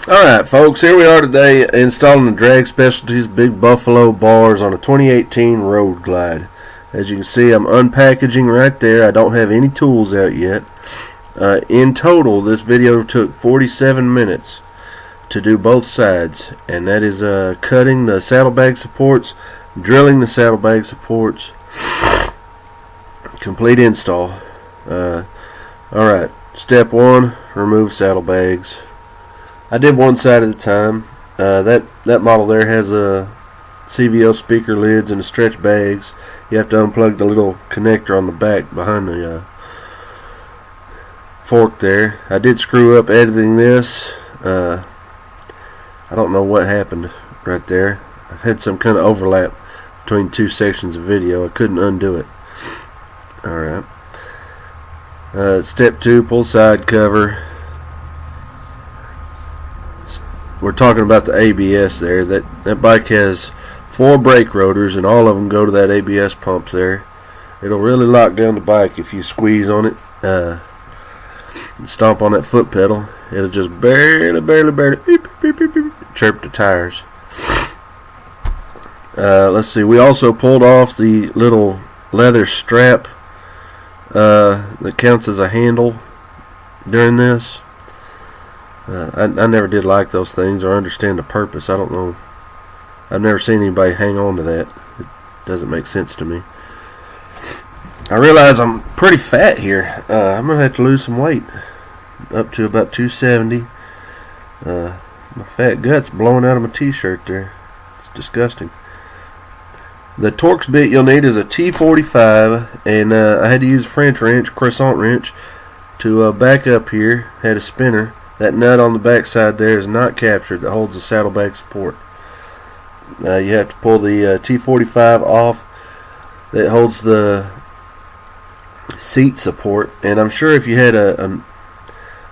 Alright folks, here we are today installing the Drag Specialties Big Buffalo bars on a 2018 Road Glide. As you can see, I'm unpackaging right there. I don't have any tools out yet. In total, this video took 47 minutes to do both sides, and that is cutting the saddlebag supports, drilling the saddlebag supports, complete install. Alright, step 1, remove saddlebags. I did one side at a time. That model there has a CVO speaker lids and the stretch bags. You have to unplug the little connector on the back behind the fork there. I did screw up editing this. I don't know what happened right there. I had some kind of overlap between two sections of video. I couldn't undo it. Alright. Step 2, pull side cover. We're talking about the ABS there. That bike has 4 brake rotors, and all of them go to that ABS pump there. It'll really lock down the bike if you squeeze on it, and stomp on that foot pedal. It'll just barely beep, beep, beep, beep, chirp the tires. Let's see. We also pulled off the little leather strap that counts as a handle during this. I never did like those things or understand the purpose. I don't know. I've never seen anybody hang on to that. It doesn't make sense to me. I realize I'm pretty fat here. I'm going to have to lose some weight. Up to about 270. My fat gut's blowing out of my t-shirt there. It's disgusting. The Torx bit you'll need is a T45, and I had to use a French wrench, croissant wrench, to back up here. Had a spinner. That nut on the back side there is not captured that holds the saddlebag support. You have to pull the T45 off that holds the seat support. And I'm sure if you had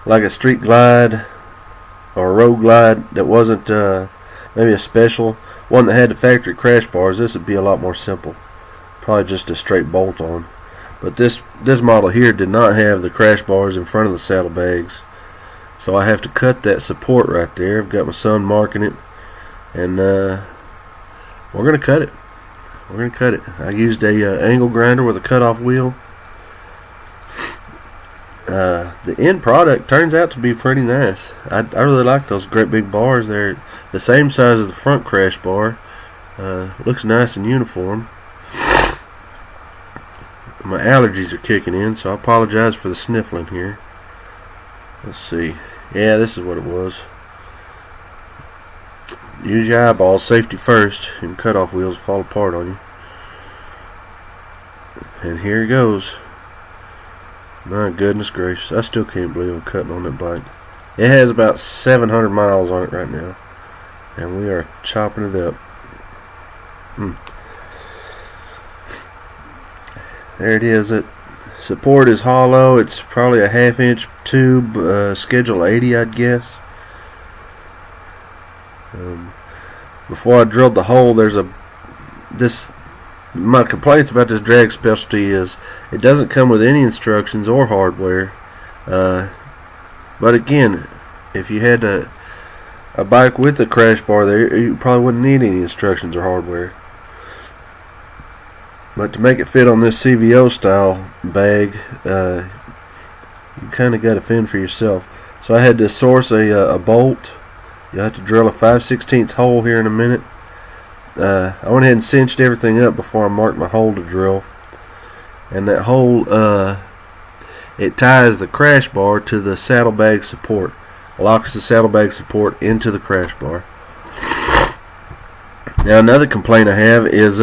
like a street glide or a road glide that wasn't maybe a special one that had the factory crash bars, this would be a lot more simple. Probably just a straight bolt on. But this model here did not have the crash bars in front of the saddlebags. So I have to cut that support right there. I've got my son marking it, and we're going to cut it. We're going to cut it. I used a angle grinder with a cutoff wheel. The end product turns out to be pretty nice. I really like those great big bars. They're the same size as the front crash bar. Looks nice and uniform. My allergies are kicking in, so I apologize for the sniffling here. Let's see. Yeah, this is what it was. Use your eyeballs, safety first, and cutoff wheels fall apart on you. And here it goes. My goodness gracious, I still can't believe I'm cutting on that bike. It has about 700 miles on it right now, and we are chopping it up. There it is. It support is hollow. It's probably a 1/2 inch tube, schedule 80, I'd guess. Before I drilled the hole, my complaints about this drag specialty is it doesn't come with any instructions or hardware. But again, if you had a bike with a crash bar there, you probably wouldn't need any instructions or hardware. But to make it fit on this CVO style bag, you kind of got to fend for yourself. So I had to source a bolt. You'll have to drill a 5/16 hole here in a minute. I went ahead and cinched everything up before I marked my hole to drill. And that hole, it ties the crash bar to the saddlebag support. Locks the saddlebag support into the crash bar. Now another complaint I have is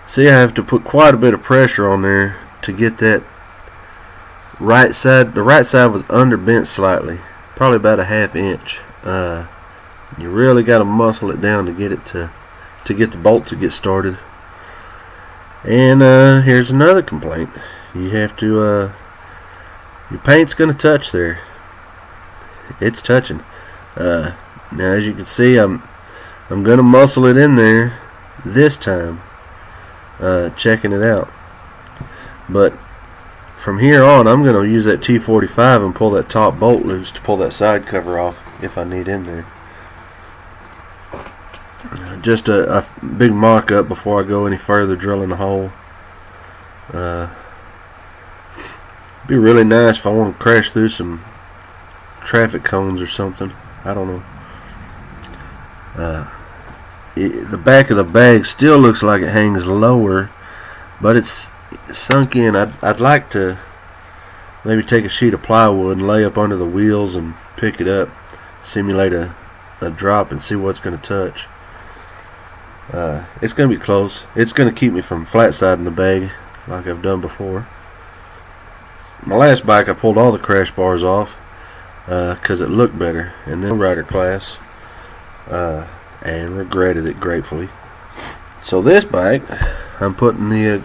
see, I have to put quite a bit of pressure on there to get that right side. The right side was underbent slightly, probably about a 1/2 inch. You really got to muscle it down to get it to get the bolt to get started. And here's another complaint. You have to your paint's going to touch there. It's touching. Now, as you can see, I'm going to muscle it in there this time. Checking it out, but from here on I'm going to use that T45 and pull that top bolt loose to pull that side cover off. if I need in there. Just a big mock-up before I go any further drilling a hole. Be really nice if I want to crash through some traffic cones or something. I don't know. The back of the bag still looks like it hangs lower, but it's sunk in. I'd like to maybe take a sheet of plywood and lay up under the wheels and pick it up, simulate a drop and see what's going to touch. It's going to be close. It's going to keep me from flat siding the bag like I've done before. My last bike I pulled all the crash bars off because it looked better in the rider class, and regretted it gratefully. So this bike I'm putting the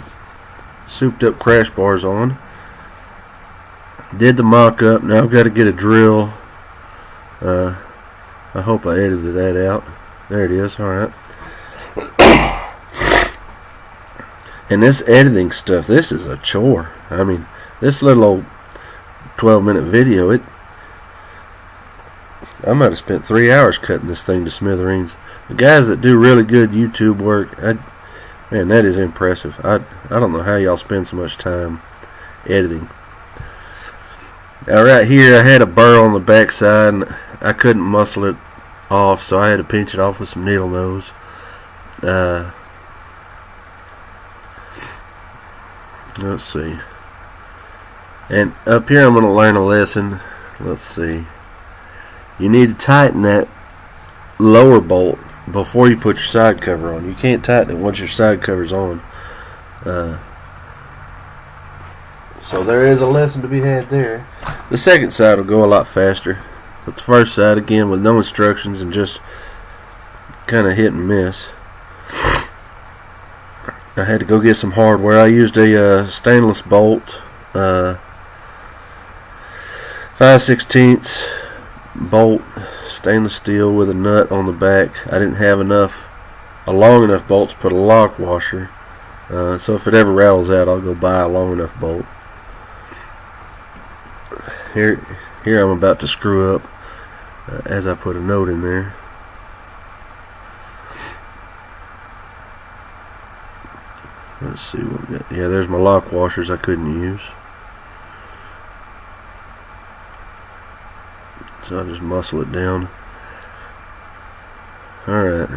souped up crash bars on. Did the mock-up. Now I've got to get a drill. I hope I edited that out. There it is. Alright. And this editing stuff, this is a chore. I mean, this little old 12-minute video, I might have spent 3 hours cutting this thing to smithereens. The guys that do really good YouTube work, man, that is impressive. I don't know how y'all spend so much time editing. Now right here I had a burr on the back side and I couldn't muscle it off, so I had to pinch it off with some needle nose. Let's see. And up here I'm going to learn a lesson. Let's see. You need to tighten that lower bolt before you put your side cover on. You can't tighten it once your side cover's on. So there is a lesson to be had there. The second side will go a lot faster. But the first side, again, with no instructions and just kind of hit and miss. I had to go get some hardware. I used a stainless bolt, 5/16 bolt, stainless steel with a nut on the back. I didn't have a long enough bolt to put a lock washer. So if it ever rattles out, I'll go buy a long enough bolt. Here I'm about to screw up as I put a note in there. Let's see what we got. Yeah, there's my lock washers I couldn't use. So I'll just muscle it down. Alright.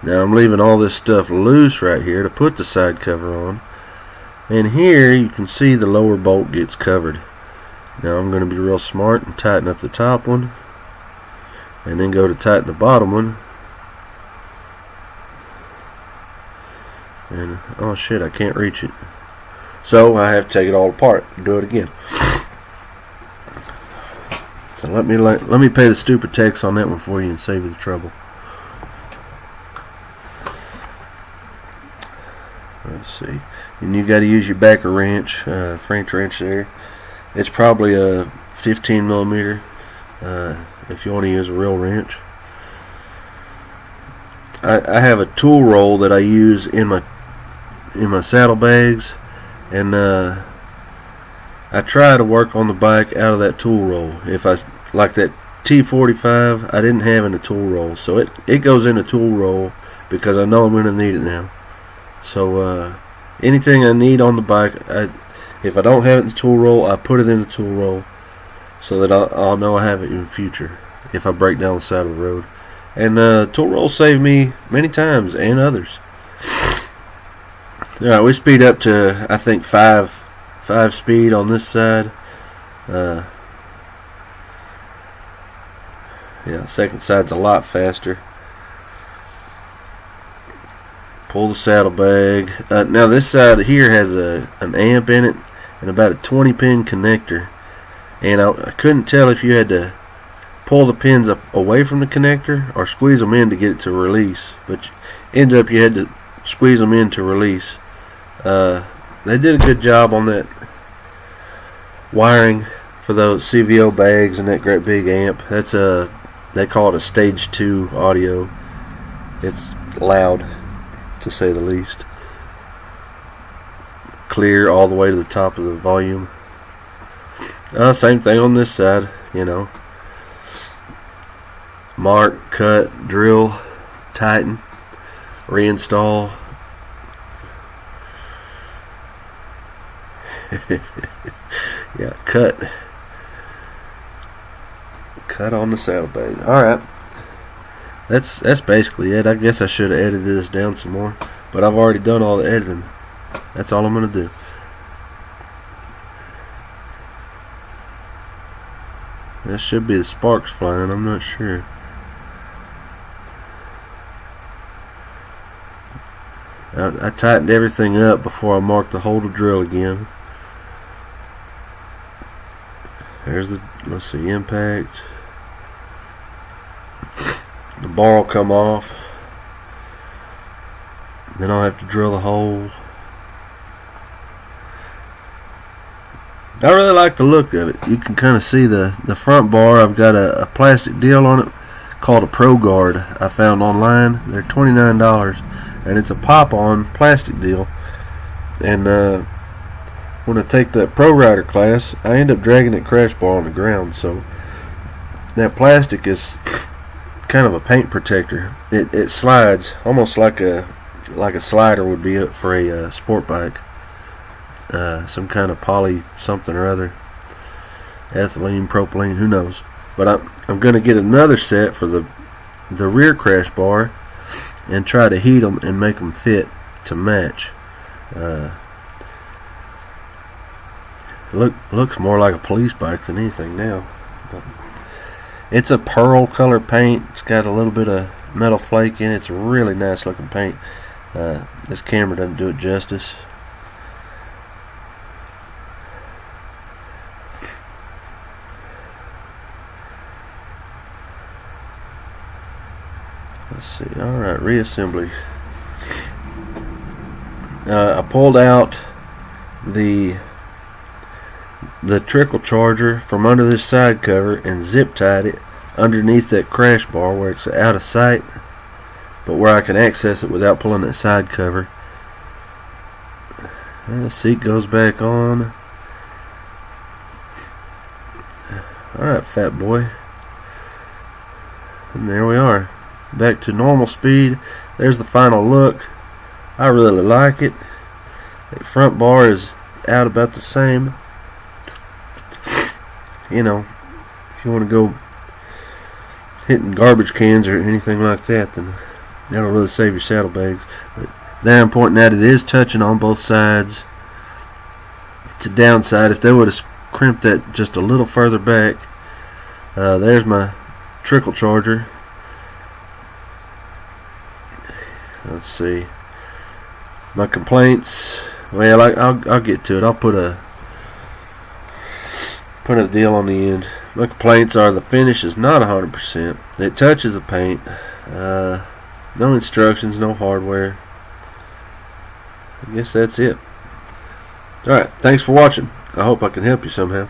Now I'm leaving all this stuff loose right here to put the side cover on. And here you can see the lower bolt gets covered. Now I'm going to be real smart and tighten up the top one. And then go to tighten the bottom one. And oh shit, I can't reach it. So I have to take it all apart and do it again. So let me pay the stupid tax on that one for you and save you the trouble. Let's see. And you got to use your backer wrench, French wrench there. It's probably a 15 millimeter if you want to use a real wrench. I have a tool roll that I use in my saddlebags, and I try to work on the bike out of that tool roll. If I like that T45, I didn't have in the tool roll, so it goes in the tool roll because I know I'm going to need it now. So anything I need on the bike, if I don't have it in the tool roll, I put it in the tool roll so that I'll know I have it in the future if I break down the side of the road. And tool roll saved me many times and others. Alright, we speed up to, I think, 5 speed on this side. Yeah, second side's a lot faster. Pull the saddlebag. Now this side here has an amp in it and about a 20-pin connector. And I couldn't tell if you had to pull the pins up away from the connector or squeeze them in to get it to release. But ends up you had to squeeze them in to release. They did a good job on that wiring for those CVO bags and that great big amp. That's they call it a stage 2 audio. It's loud, to say the least. Clear all the way to the top of the volume. Same thing on this side, you know. mark, cut, drill, tighten, reinstall. Yeah, cut on the saddlebag. Alright, that's basically it. I guess I should have edited this down some more, but I've already done all the editing. That's all I'm going to do. That should be the sparks flying, I'm not sure. I tightened everything up before I marked the hole to drill again. There's the, let's see, impact. The bar will come off. Then I'll have to drill the hole. I really like the look of it. You can kind of see the front bar. I've got a plastic deal on it called a Pro Guard I found online. They're $29, and it's a pop-on plastic deal. And when I take that Pro Rider class, I end up dragging that crash bar on the ground. So that plastic is kind of a paint protector. It slides almost like a slider would be up for a sport bike. Some kind of poly something or other, ethylene, propylene, who knows. But I'm going to get another set for the rear crash bar and try to heat them and make them fit to match. Looks more like a police bike than anything now. But it's a pearl color paint. It's got a little bit of metal flake in it. It's a really nice looking paint. This camera doesn't do it justice. Let's see. Alright, reassembly. I pulled out the trickle charger from under this side cover and zip tied it underneath that crash bar where it's out of sight, but where I can access it without pulling that side cover. And the seat goes back on. Alright, fat boy. And there we are. Back to normal speed. There's the final look. I really like it. The front bar is out about the same. You know, if you want to go hitting garbage cans or anything like that, then that'll really save your saddlebags. But there I'm pointing out, it is touching on both sides. It's a downside. If they would have crimped that just a little further back. There's my trickle charger. Let's see. My complaints. Well, I'll get to it. I'll put a deal on the end. My complaints are the finish is not 100%. It touches the paint. No instructions, no hardware. I guess that's it. Alright, thanks for watching. I hope I can help you somehow.